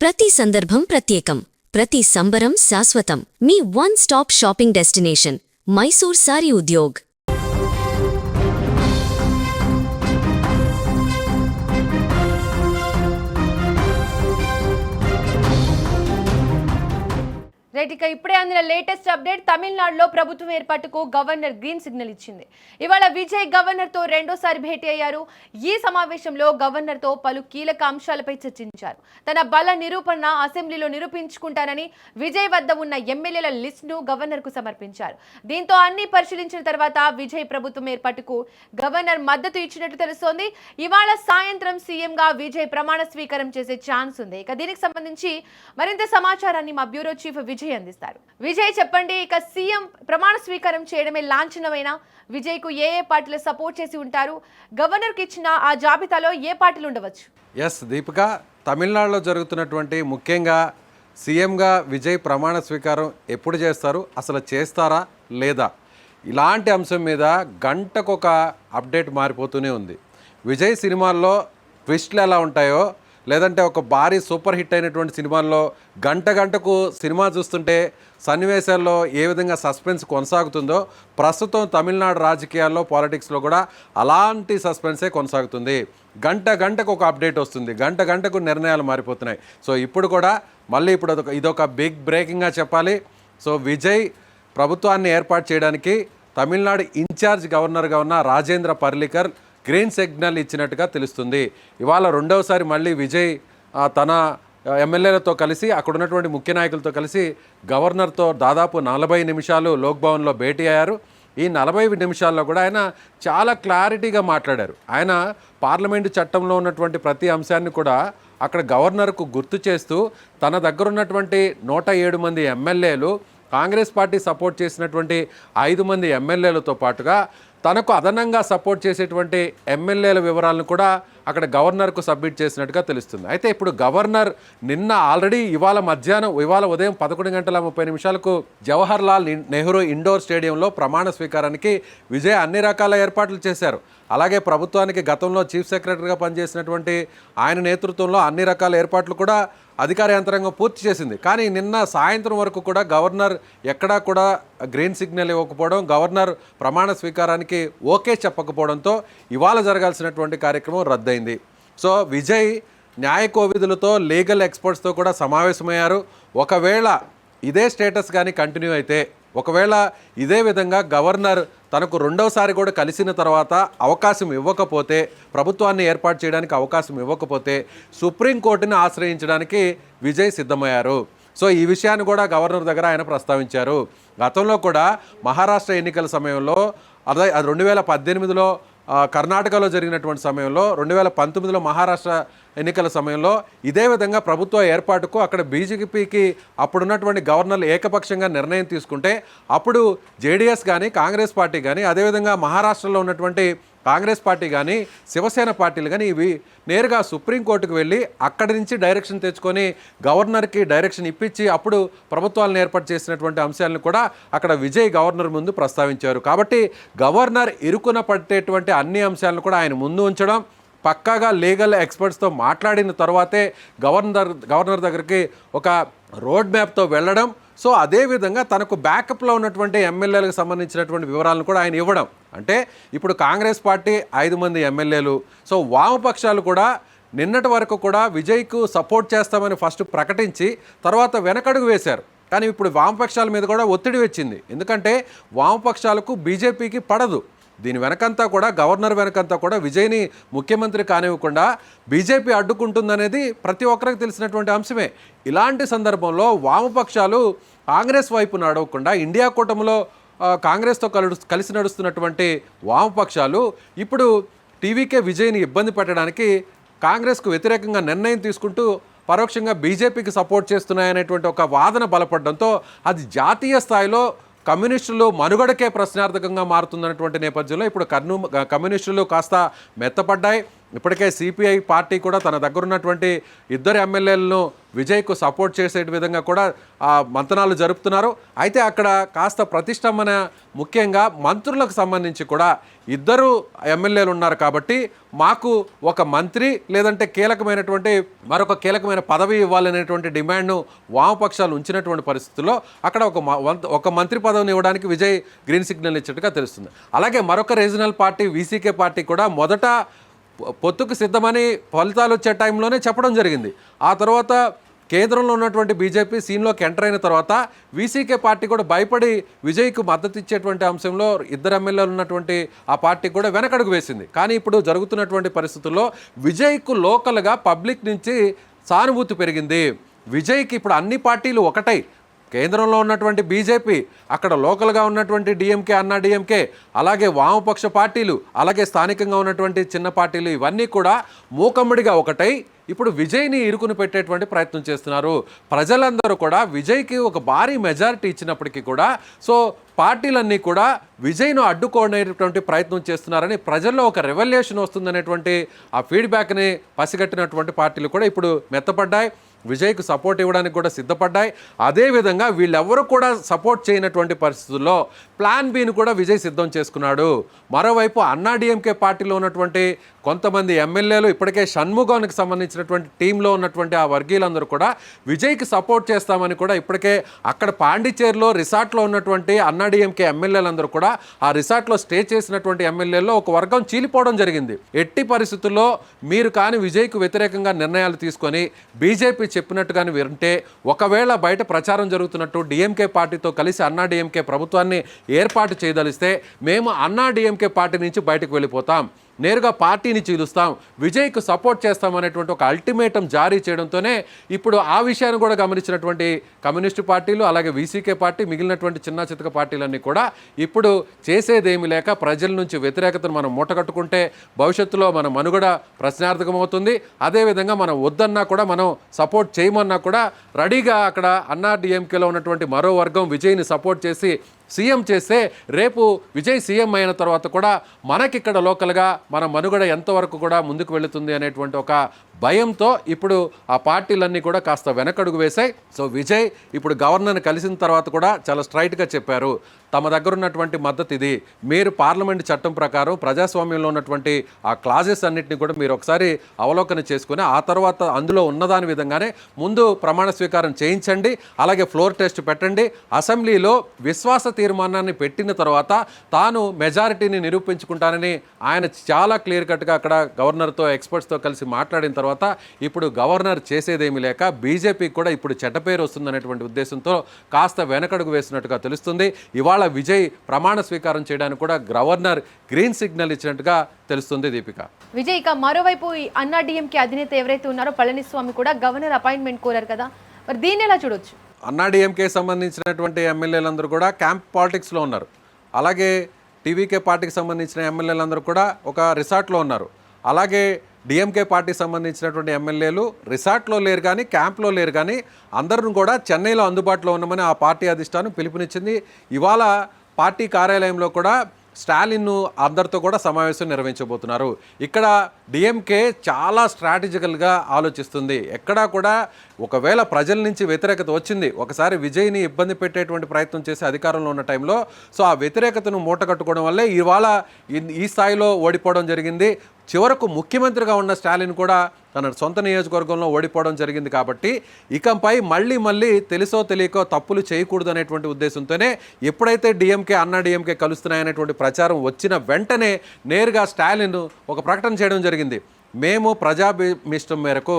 ప్రతి సందర్భం ప్రత్యేకం, ప్రతి సంబరం శాశ్వతం. మీ one stop shopping destination Mysore sari Udyog. Right, ఇక ఇప్పుడే అందిన లేటెస్ట్ అప్డేట్. తమిళనాడులో ప్రభుత్వం ఏర్పాటుకు గవర్నర్ గ్రీన్ సిగ్నల్ ఇచ్చింది. ఇవాళ విజయ్ గవర్నర్తో రెండోసారి భేటీ అయ్యారు. ఈ సమావేశంలో గవర్నర్తో పలు కీలక అంశాలపై చర్చించారు. తన బల నిరూపణ అసెంబ్లీలో నిరూపించుకుంటానని విజయ్ వద్ద ఉన్న ఎమ్మెల్యేల లిస్టును గవర్నర్కు సమర్పించారు. దీంతో అన్ని పరిశీలించిన తర్వాత విజయ్ ప్రభుత్వం ఏర్పాటుకు గవర్నర్ మద్దతు ఇచ్చినట్టు తెలుస్తోంది. ఇవాళ సాయంత్రం సీఎంగా విజయ్ ప్రమాణ స్వీకారం చేసే ఛాన్స్ ఉంది. ఇక దీనికి సంబంధించి మరింత సమాచారాన్ని మా బ్యూరో చీఫ్ విజయ్ అందిస్తారు. విజయ్, చెప్పండి, ఇక సీఎం ప్రమాణ స్వీకారం చేయడమే లాంఛనమైన విజయ్ కు ఏ పార్టీలు సపోర్ట్ చేసి ఉంటారు? గవర్నర్ కి ఇచ్చిన ఆ జాబితాలో ఏ పార్టీలు ఉండవచ్చు? ఎస్ దీపిక, తమిళనాడులో జరుగుతున్నటువంటి ముఖ్యంగా సీఎంగా విజయ్ ప్రమాణ స్వీకారం ఎప్పుడు చేస్తారు, అసలు చేస్తారా లేదా, ఇలాంటి అంశం మీద గంటకొక అప్డేట్ మారిపోతూనే ఉంది. విజయ్ సినిమాల్లో ట్విస్ట్లు ఎలా ఉంటాయో, లేదంటే ఒక భారీ సూపర్ హిట్ అయినటువంటి సినిమాల్లో గంటకు సినిమా చూస్తుంటే సన్నివేశాల్లో ఏ విధంగా సస్పెన్స్ కొనసాగుతుందో, ప్రస్తుతం తమిళనాడు రాజకీయాల్లో పాలిటిక్స్లో కూడా అలాంటి సస్పెన్సే కొనసాగుతుంది. గంటకు ఒక అప్డేట్ వస్తుంది, గంటకు నిర్ణయాలు మారిపోతున్నాయి. సో ఇప్పుడు కూడా మళ్ళీ ఇదొక బిగ్ బ్రేకింగ్గా చెప్పాలి. సో విజయ్ ప్రభుత్వాన్ని ఏర్పాటు చేయడానికి తమిళనాడు ఇన్ఛార్జ్ గవర్నర్గా ఉన్న రాజేంద్ర పర్లికర్ గ్రీన్ సిగ్నల్ ఇచ్చినట్టుగా తెలుస్తుంది. ఇవాళ రెండవసారి మళ్ళీ విజయ్ తన ఎమ్మెల్యేలతో కలిసి, అక్కడ ఉన్నటువంటి ముఖ్య నాయకులతో కలిసి గవర్నర్తో దాదాపు 40 నిమిషాలు లోక్భవన్లో భేటీ అయ్యారు. ఈ 40 నిమిషాల్లో కూడా ఆయన చాలా క్లారిటీగా మాట్లాడారు. ఆయన పార్లమెంటు చట్టంలో ఉన్నటువంటి ప్రతి అంశాన్ని కూడా అక్కడ గవర్నర్కు గుర్తు చేస్తూ, తన దగ్గర ఉన్నటువంటి 107 మంది ఎమ్మెల్యేలు, కాంగ్రెస్ పార్టీ సపోర్ట్ చేసినటువంటి 5 మంది ఎమ్మెల్యేలతో పాటుగా తనకు అదనంగా సపోర్ట్ చేసేటువంటి ఎమ్మెల్యేల వివరాలను కూడా అక్కడ గవర్నర్కు సబ్మిట్ చేసినట్టుగా తెలుస్తుంది. అయితే ఇప్పుడు గవర్నర్ నిన్న ఆల్రెడీ ఇవాళ ఉదయం 11:30 జవహర్ లాల్ నెహ్రూ ఇండోర్ స్టేడియంలో ప్రమాణ స్వీకారానికి విజయ్ అన్ని రకాల ఏర్పాట్లు చేశారు. అలాగే ప్రభుత్వానికి గతంలో చీఫ్ సెక్రటరీగా పనిచేసినటువంటి ఆయన నేతృత్వంలో అన్ని రకాల ఏర్పాట్లు కూడా అధికార యంత్రాంగం పూర్తి చేసింది. కానీ నిన్న సాయంత్రం వరకు కూడా గవర్నర్ ఎక్కడా కూడా గ్రీన్ సిగ్నల్ ఇవ్వకపోవడం, గవర్నర్ ప్రమాణ స్వీకారానికి ఓకే చెప్పకపోవడంతో ఇవాళ జరగాల్సినటువంటి కార్యక్రమం రద్దయింది. సో విజయ్ న్యాయ కోవిధులతో, లీగల్ ఎక్స్పర్ట్స్తో కూడా సమావేశమయ్యారు. ఒకవేళ ఇదే స్టేటస్ కానీ కంటిన్యూ అయితే, ఒకవేళ ఇదే విధంగా గవర్నర్ తనకు రెండవసారి కూడా కలిసిన తర్వాత అవకాశం ఇవ్వకపోతే, ప్రభుత్వాన్ని ఏర్పాటు చేయడానికి అవకాశం ఇవ్వకపోతే సుప్రీంకోర్టుని ఆశ్రయించడానికి విజయ్ సిద్ధమయ్యారు. సో ఈ విషయాన్ని కూడా గవర్నర్ దగ్గర ఆయన ప్రస్తావించారు. గతంలో కూడా మహారాష్ట్ర ఎన్నికల సమయంలో, అదే 2018లో కర్ణాటకలో జరిగినటువంటి సమయంలో, 2019లో మహారాష్ట్ర ఎన్నికల సమయంలో ఇదే విధంగా ప్రభుత్వ ఏర్పాటుకు అక్కడ బీజేపీకి అప్పుడున్నటువంటి గవర్నర్లు ఏకపక్షంగా నిర్ణయం తీసుకుంటే, అప్పుడు జేడీఎస్ కానీ, కాంగ్రెస్ పార్టీ కానీ, అదేవిధంగా మహారాష్ట్రలో ఉన్నటువంటి కాంగ్రెస్ పార్టీ కానీ, శివసేన పార్టీలు కానీ ఇవి నేరుగా సుప్రీంకోర్టుకు వెళ్ళి అక్కడి నుంచి డైరెక్షన్ తెచ్చుకొని గవర్నర్కి డైరెక్షన్ ఇప్పించి అప్పుడు ప్రభుత్వాలను ఏర్పాటు చేసినటువంటి అంశాలను కూడా అక్కడ విజయ్ గవర్నర్ ముందు ప్రస్తావించారు. కాబట్టి గవర్నర్ ఇరుకున పట్టేటువంటి అన్ని అంశాలను కూడా ఆయన ముందు ఉంచడం, పక్కాగా లీగల్ ఎక్స్పర్ట్స్తో మాట్లాడిన తర్వాతే గవర్నర్ దగ్గరికి ఒక రోడ్ మ్యాప్తో వెళ్ళడం. సో అదేవిధంగా తనకు బ్యాకప్లో ఉన్నటువంటి ఎమ్మెల్యేలకు సంబంధించినటువంటి వివరాలను కూడా ఆయన ఇవ్వడం. అంటే ఇప్పుడు కాంగ్రెస్ పార్టీ 5 మంది ఎమ్మెల్యేలు, సో వామపక్షాలు కూడా నిన్నటి వరకు కూడా విజయ్కు సపోర్ట్ చేస్తామని ఫస్ట్ ప్రకటించి తర్వాత వెనకడుగు వేశారు. కానీ ఇప్పుడు వామపక్షాల మీద కూడా ఒత్తిడి వచ్చింది. ఎందుకంటే వామపక్షాలకు బీజేపీకి పడదు. దీని వెనకంతా కూడా, గవర్నర్ వెనకంతా కూడా విజయ్ని ముఖ్యమంత్రి కానివ్వకుండా బీజేపీ అడ్డుకుంటుందనేది ప్రతి ఒక్కరికి తెలిసినటువంటి అంశమే. ఇలాంటి సందర్భంలో వామపక్షాలు కాంగ్రెస్ వైపు నడవకుండా, ఇండియా కూటమిలో కాంగ్రెస్తో కలిసి నడుస్తున్నటువంటి వామపక్షాలు ఇప్పుడు టీవీకే విజయ్ని ఇబ్బంది పెట్టడానికి కాంగ్రెస్కు వ్యతిరేకంగా నిర్ణయం తీసుకుంటూ పరోక్షంగా బీజేపీకి సపోర్ట్ చేస్తున్నాయనేటువంటి ఒక వాదన బలపడడంతో అది జాతీయ స్థాయిలో కమ్యూనిస్టులు మనుగడకే ప్రశ్నార్థకంగా మారుతుందన్నటువంటి నేపథ్యంలో ఇప్పుడు కమ్యూనిస్టులు కాస్త మెత్తపడ్డాయి. ఇప్పటికే సిపిఐ పార్టీ కూడా తన దగ్గర ఉన్నటువంటి ఇద్దరు ఎమ్మెల్యేలను విజయ్కు సపోర్ట్ చేసే విధంగా కూడా మంతనాలు జరుపుతున్నారు. అయితే అక్కడ కాస్త ప్రతిష్టంభన ముఖ్యంగా మంత్రులకు సంబంధించి కూడా ఇద్దరు ఎమ్మెల్యేలు ఉన్నారు కాబట్టి మాకు ఒక మంత్రి లేదంటే మరొక కీలకమైన పదవి ఇవ్వాలనేటువంటి డిమాండ్ను వామపక్షాలు ఉంచినటువంటి పరిస్థితుల్లో అక్కడ ఒక మంత్రి పదవిని ఇవ్వడానికి విజయ్ గ్రీన్ సిగ్నల్ ఇచ్చినట్టుగా తెలుస్తుంది. అలాగే మరొక రీజనల్ పార్టీ వీసీకే పార్టీ కూడా మొదట పొత్తుకు సిద్ధమని ఫలితాలు వచ్చే టైంలోనే చెప్పడం జరిగింది. ఆ తర్వాత కేంద్రంలో ఉన్నటువంటి బీజేపీ సీన్లోకి ఎంటర్ అయిన తర్వాత వీసీకే పార్టీ కూడా భయపడి విజయ్కు మద్దతు ఇచ్చేటువంటి అంశంలో ఇద్దరు ఎమ్మెల్యేలు ఉన్నటువంటి ఆ పార్టీ కూడా వెనకడుగు వేసింది. కానీ ఇప్పుడు జరుగుతున్నటువంటి పరిస్థితుల్లో విజయ్కు లోకల్గా పబ్లిక్ నుంచి సానుభూతి పెరిగింది. విజయ్కి ఇప్పుడు అన్ని పార్టీలు ఒకటై కేంద్రంలో ఉన్నటువంటి బీజేపీ, అక్కడ లోకల్గా ఉన్నటువంటి డిఎంకే, అన్నా డిఎంకే, అలాగే వామపక్ష పార్టీలు, అలాగే స్థానికంగా ఉన్నటువంటి చిన్న పార్టీలు ఇవన్నీ కూడా మూకమ్మడిగా ఒకటై ఇప్పుడు విజయ్ని ఇరుకుని పెట్టేటువంటి ప్రయత్నం చేస్తున్నారు. ప్రజలందరూ కూడా విజయ్కి ఒక భారీ మెజారిటీ ఇచ్చినప్పటికీ కూడా పార్టీలన్నీ కూడా విజయ్ను అడ్డుకోనేటువంటి ప్రయత్నం చేస్తున్నారని ప్రజల్లో ఒక రెవల్యూషన్ వస్తుందనేటువంటి ఆ ఫీడ్బ్యాక్ని పసిగట్టినటువంటి పార్టీలు కూడా ఇప్పుడు మెత్తపడ్డాయి. విజయ్కు సపోర్ట్ ఇవ్వడానికి కూడా సిద్ధపడ్డాయి. అదేవిధంగా వీళ్ళెవరూ కూడా సపోర్ట్ చేయనటువంటి పరిస్థితుల్లో ప్లాన్ బిని కూడా విజయ్ సిద్ధం చేసుకున్నాడు. మరోవైపు అన్నా డిఎంకే పార్టీలో ఉన్నటువంటి కొంతమంది ఎమ్మెల్యేలు ఇప్పటికే షణ్ముగానికి సంబంధించినటువంటి టీంలో ఉన్నటువంటి ఆ వర్గీయులందరూ కూడా విజయ్కి సపోర్ట్ చేస్తామని కూడా ఇప్పటికే అక్కడ పాండిచేరిలో రిసార్ట్లో ఉన్నటువంటి అన్నా డిఎంకే ఎమ్మెల్యేలందరూ కూడా ఆ రిసార్ట్లో స్టే చేసినటువంటి ఎమ్మెల్యేల్లో ఒక వర్గం చీలిపోవడం జరిగింది. ఎట్టి పరిస్థితుల్లో మీరు కానీ విజయ్కు వ్యతిరేకంగా నిర్ణయాలు తీసుకొని బీజేపీ చెప్పినట్టుగానే వింటే ఒకవేళ బయట ప్రచారం జరుగుతున్నట్టు డిఎంకే పార్టీతో కలిసి అన్నా డిఎంకే ప్రభుత్వాన్ని ఏర్పాటు చేయదలిస్తే మేము అన్నా డిఎంకే పార్టీ నుంచి బయటకు వెళ్ళిపోతాం, నేరుగా పార్టీని చీలుస్తాం, విజయ్కు సపోర్ట్ చేస్తామనేటువంటి ఒక అల్టిమేటం జారీ చేయడంతోనే ఇప్పుడు ఆ విషయాన్ని కూడా గమనించినటువంటి కమ్యూనిస్టు పార్టీలు, అలాగే వీసీకే పార్టీ, మిగిలినటువంటి చిన్న చితక పార్టీలన్నీ కూడా ఇప్పుడు చేసేదేమీ లేక ప్రజల నుంచి వ్యతిరేకతను మనం మూటగట్టుకుంటే భవిష్యత్తులో మన మనుగడ ప్రశ్నార్థకమవుతుంది. అదేవిధంగా మనం వద్దన్నా కూడా మనం సపోర్ట్ చేయమన్నా కూడా రెడీగా అక్కడ అన్నా డిఎంకేలో ఉన్నటువంటి మరో వర్గం విజయ్ని సపోర్ట్ చేసి సీఎం చేస్తే రేపు విజయ్ సీఎం అయిన తర్వాత కూడా మనకిక్కడ లోకల్గా మన మనుగడ ఎంతవరకు కూడా ముందుకు వెళుతుంది అనేటువంటి ఒక భయంతో ఇప్పుడు ఆ పార్టీలన్నీ కూడా కాస్త వెనకడుగు వేశాయి. విజయ్ ఇప్పుడు గవర్నర్ని కలిసిన తర్వాత కూడా చాలా స్ట్రైట్గా చెప్పారు, తమ దగ్గర ఉన్నటువంటి మద్దతు ఇది, మీరు పార్లమెంట్ చట్టం ప్రకారం ప్రజాస్వామ్యంలో ఉన్నటువంటి ఆ క్లాజెస్ అన్నింటినీ కూడా మీరు ఒకసారి అవలోకన చేసుకుని ఆ తర్వాత అందులో ఉన్నదాని విధంగానే ముందు ప్రమాణ స్వీకారం చేయించండి, అలాగే ఫ్లోర్ టెస్ట్ పెట్టండి, అసెంబ్లీలో విశ్వాస తీర్మానాన్ని పెట్టిన తర్వాత తాను మెజారిటీని నిరూపించుకుంటానని ఆయన చాలా క్లియర్ కట్గా అక్కడ గవర్నర్తో ఎక్స్పర్ట్స్తో కలిసి మాట్లాడిన తర్వాత ఇప్పుడు గవర్నర్ చేసేదేమీ లేక బీజేపీకి కూడా ఇప్పుడు చెడ్డ పేరు వస్తుందనేటువంటి ఉద్దేశంతో కాస్త వెనకడుగు వేసినట్టుగా తెలుస్తుంది. ఇవాళ విజయ్ ప్రమాణ స్వీకారం చేయడానికి కూడా గవర్నర్ గ్రీన్ సిగ్నల్ ఇచ్చినట్టుగా తెలుస్తుంది. దీపిక, విజయ్ ఇక మరోవైపు అన్నా డిఎంకే అధినేత ఎవరైతే ఉన్నారో పళనిస్వామి కూడా గవర్నర్ అపాయింట్మెంట్ కోరారు కదా, మరి దీన్ని ఎలా చూడొచ్చు? అన్నా డిఎంకే సంబంధించినటువంటి ఎమ్మెల్యేలందరూ కూడా క్యాంప్ పాలిటిక్స్లో ఉన్నారు. అలాగే టీవీకే పార్టీకి సంబంధించిన ఎమ్మెల్యేలందరూ కూడా ఒక రిసార్ట్లో ఉన్నారు. అలాగే డిఎంకే పార్టీకి సంబంధించినటువంటి ఎమ్మెల్యేలు రిసార్ట్లో లేరు కానీ క్యాంప్లో లేరు కానీ అందరూ కూడా చెన్నైలో అందుబాటులో ఉన్నామని ఆ పార్టీ అధిష్టానం పిలుపునిచ్చింది. ఇవాళ పార్టీ కార్యాలయంలో కూడా స్టాలిన్ అందరితో కూడా సమావేశం నిర్వహించబోతున్నారు. ఇక్కడ డిఎంకే చాలా స్ట్రాటజికల్గా ఆలోచిస్తుంది. ఎక్కడా కూడా ఒకవేళ ప్రజల నుంచి వ్యతిరేకత వచ్చింది, ఒకసారి విజయ్ని ఇబ్బంది పెట్టేటువంటి ప్రయత్నం చేసి అధికారంలో ఉన్న టైంలో ఆ వ్యతిరేకతను మూటగట్టుకోవడం వల్లే ఇవాళ ఈ స్థాయిలో ఓడిపోవడం జరిగింది. చివరకు ముఖ్యమంత్రిగా ఉన్న స్టాలిన్ కూడా తన సొంత నియోజకవర్గంలో ఓడిపోవడం జరిగింది. కాబట్టి ఇకపై మళ్ళీ తెలుసో తెలియకో తప్పులు చేయకూడదు అనేటువంటి ఉద్దేశంతోనే ఎప్పుడైతే డిఎంకే అన్నా డిఎంకే కలుస్తున్నాయనేటువంటి ప్రచారం వచ్చిన వెంటనే నేరుగా స్టాలిన్ ఒక ప్రకటన చేయడం జరిగింది. మేము ప్రజాభీష్టం మేరకు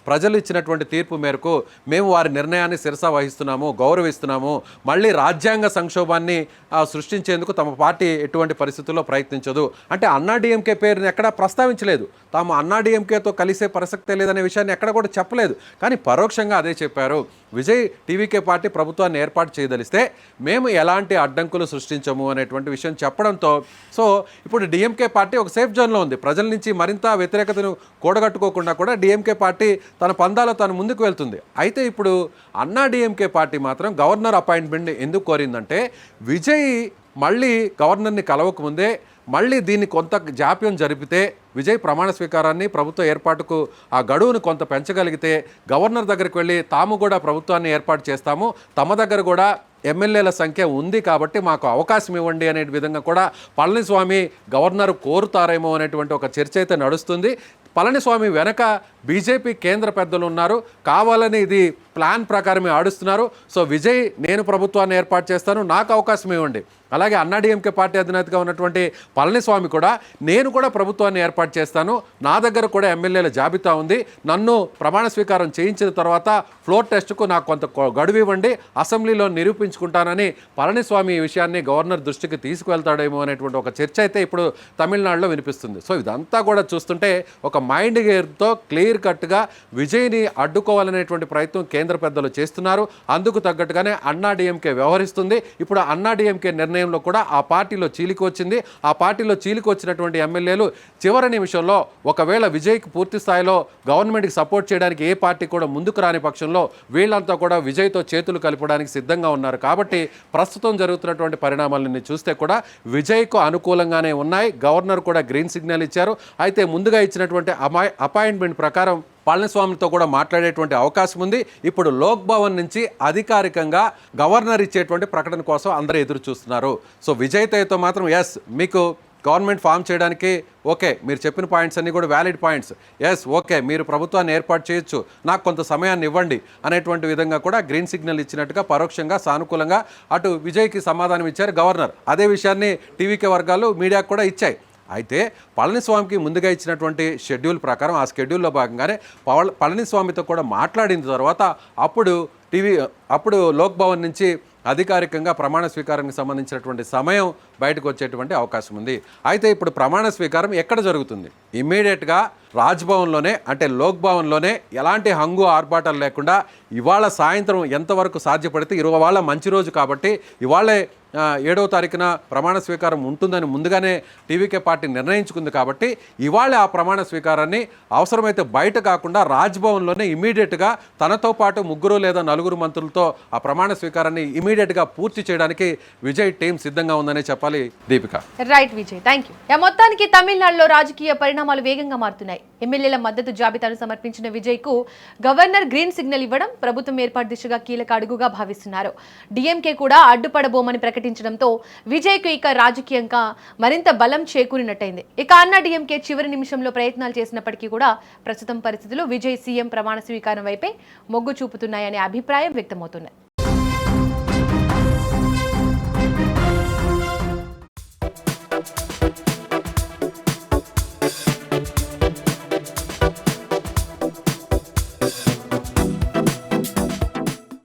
ప్రజలు ఇచ్చినటువంటి తీర్పు మేరకు మేము వారి నిర్ణయాన్ని శిరసా వహిస్తున్నాము, గౌరవిస్తున్నాము. మళ్ళీ రాజ్యాంగ సంక్షోభాన్ని సృష్టించేందుకు తమ పార్టీ ఎటువంటి పరిస్థితుల్లో ప్రయత్నించదు అంటే అన్నా డిఎంకే పేరుని ఎక్కడా ప్రస్తావించలేదు. తాము అన్నా డిఎంకేతో కలిసే ప్రసక్తే లేదనే విషయాన్ని ఎక్కడ కూడా చెప్పలేదు. కానీ పరోక్షంగా అదే చెప్పారు. విజయ్ టీవీకే పార్టీ ప్రభుత్వాన్ని ఏర్పాటు చేయదలిస్తే మేము ఎలాంటి అడ్డంకులు సృష్టించము అనేటువంటి విషయం చెప్పడంతో ఇప్పుడు డిఎంకే పార్టీ ఒక సేఫ్ జోన్లో ఉంది. ప్రజల నుంచి మరింత వ్యతిరేకతను కూడగట్టుకోకుండా కూడా డిఎంకే పార్టీ తన పందాలో తాను ముందుకు వెళ్తుంది. అయితే ఇప్పుడు అన్నా డిఎంకే పార్టీ మాత్రం గవర్నర్ అపాయింట్మెంట్ ఎందుకు కోరిందంటే విజయ్ మళ్ళీ గవర్నర్ని కలవకముందే మళ్ళీ దీన్ని కొంత జాప్యం జరిపితే విజయ్ ప్రమాణ స్వీకారాన్ని ప్రభుత్వ ఏర్పాటుకు ఆ గడువును కొంత పెంచగలిగితే గవర్నర్ దగ్గరికి వెళ్ళి తాము కూడా ప్రభుత్వాన్ని ఏర్పాటు చేస్తాము, తమ దగ్గర కూడా ఎమ్మెల్యేల సంఖ్య ఉంది కాబట్టి మాకు అవకాశం ఇవ్వండి అనే విధంగా కూడా పళనిస్వామి గవర్నర్ కోరుతారేమో అనేటువంటి ఒక చర్చ అయితే నడుస్తుంది. పళనిస్వామి వెనక బీజేపీ కేంద్ర పెద్దలు ఉన్నారు, కావాలని ఇది ప్లాన్ ప్రకారమే ఆడుస్తున్నారు. సో విజయ్ నేను ప్రభుత్వాన్ని ఏర్పాటు చేస్తాను, నాకు అవకాశం ఇవ్వండి. అలాగే అన్నాడీఎంకే పార్టీ అధినేతగా ఉన్నటువంటి పళనిస్వామి కూడా నేను కూడా ప్రభుత్వాన్ని ఏర్పాటు చేస్తాను, నా దగ్గర కూడా ఎమ్మెల్యేల జాబితా ఉంది, నన్ను ప్రమాణ స్వీకారం చేయించిన తర్వాత ఫ్లోర్ టెస్ట్కు నాకు కొంత గడువు ఇవ్వండి, అసెంబ్లీలో నిరూపించుకుంటానని పళనిస్వామి ఈ విషయాన్ని గవర్నర్ దృష్టికి తీసుకువెళ్తాడేమో అనేటువంటి ఒక చర్చ అయితే ఇప్పుడు తమిళనాడులో వినిపిస్తుంది. సో ఇదంతా కూడా చూస్తుంటే ఒక మైండ్ గేర్తో క్లియర్ కట్గా విజయ్ని అడ్డుకోవాలనేటువంటి ప్రయత్నం కేంద్ర పెద్దలు చేస్తున్నారు. అందుకు తగ్గట్టుగానే అన్నాడీఎంకే వ్యవహరిస్తుంది. ఇప్పుడు అన్నాడీఎంకే నిర్ణయంలో కూడా ఆ పార్టీలో చీలిక వచ్చింది. ఆ పార్టీలో చీలిక వచ్చినటువంటి ఎమ్మెల్యేలు చివరి నిమిషంలో ఒకవేళ విజయ్కి పూర్తి స్థాయిలో గవర్నమెంట్కి సపోర్ట్ చేయడానికి ఏ పార్టీ కూడా ముందుకు రాని పక్షంలో వీళ్ళంతా కూడా విజయ్తో చేతులు కలపడానికి సిద్ధంగా ఉన్నారు. కాబట్టి ప్రస్తుతం జరుగుతున్నటువంటి పరిణామాలని చూస్తే కూడా విజయ్కు అనుకూలంగానే ఉన్నాయి. గవర్నర్ కూడా గ్రీన్ సిగ్నల్ ఇచ్చారు. అయితే ముందుగా ఇచ్చినటువంటి అపాయింట్మెంట్ ప్రకారం పళనిస్వామితో కూడా మాట్లాడేటువంటి అవకాశం ఉంది. ఇప్పుడు లోక్ భవన్ నుంచి అధికారికంగా గవర్నర్ ఇచ్చేటువంటి ప్రకటన కోసం అందరూ ఎదురు చూస్తున్నారు. సో విజయ్తో మాత్రం ఎస్ మీకు గవర్నమెంట్ ఫామ్ చేయడానికి ఓకే, మీరు చెప్పిన పాయింట్స్ అన్నీ కూడా వ్యాలిడ్ పాయింట్స్, ఎస్ ఓకే మీరు ప్రభుత్వాన్ని ఏర్పాటు చేయొచ్చు, నాకు కొంత సమయాన్ని ఇవ్వండి అనేటువంటి విధంగా కూడా గ్రీన్ సిగ్నల్ ఇచ్చినట్టుగా పరోక్షంగా సానుకూలంగా అటు విజయ్కి సమాధానం ఇచ్చారు గవర్నర్. అదే విషయాన్ని టీవీకే వర్గాలు మీడియాకు కూడా ఇచ్చాయి. అయితే పళనిస్వామికి ముందుగా ఇచ్చినటువంటి షెడ్యూల్ ప్రకారం ఆ షెడ్యూల్లో భాగంగానే పళనిస్వామితో కూడా మాట్లాడిన తర్వాత అప్పుడు లోక్ భవన్ నుంచి అధికారికంగా ప్రమాణ స్వీకారానికి సంబంధించినటువంటి సమయం బయటకు వచ్చేటువంటి అవకాశం ఉంది. అయితే ఇప్పుడు ప్రమాణ స్వీకారం ఎక్కడ జరుగుతుంది? ఇమ్మీడియట్గా రాజ్భవన్లోనే, అంటే లోక్ భవన్లోనే ఎలాంటి హంగు ఆర్భాటాలు లేకుండా ఇవాళ సాయంత్రం ఎంతవరకు సాధ్యపడితే ఇవాళ మంచి రోజు కాబట్టి ఇవాళే 7వ తారీఖున ప్రమాణ స్వీకారం ఉంటుందని ముందుగానే టీవీకే పార్టీ నిర్ణయించుకుంది కాబట్టి ఇవాళ ఆ ప్రమాణ స్వీకారాన్ని అవసరమైతే బయట కాకుండా రాజ్భవన్లోనే ఇమీడియట్గా తనతో పాటు 3 లేదా 4 మంత్రులతో ఆ ప్రమాణ స్వీకారాన్ని ఇమీడియట్గా పూర్తి చేయడానికి విజయ్ టీం సిద్ధంగా ఉందనే చెప్పాలి. Deepika. Right Vijay, thank you. మొత్తానికి తమిళనాడులో రాజకీయ పరిణామాలు వేగంగా మారుతున్నాయి. ఎమ్మెల్యేల మద్దతు జాబితాను సమర్పించిన విజయ్ కు గవర్నర్ గ్రీన్ సిగ్నల్ ఇవ్వడం ప్రభుత్వం ఏర్పాటు దిశగా కీలక అడుగుగా భావిస్తున్నారు. డిఎంకే కూడా అడ్డుపడబోమని ప్రకటించడంతో విజయ్ కు ఇక రాజకీయంగా మరింత బలం చేకూరినట్టయింది. ఇక అన్నా డిఎంకే చివరి నిమిషంలో ప్రయత్నాలు చేసినప్పటికీ కూడా ప్రస్తుతం పరిస్థితులు విజయ్ సీఎం ప్రమాణ స్వీకారం వైపే మొగ్గు చూపుతున్నాయనే అభిప్రాయం వ్యక్తమవుతున్నాయి.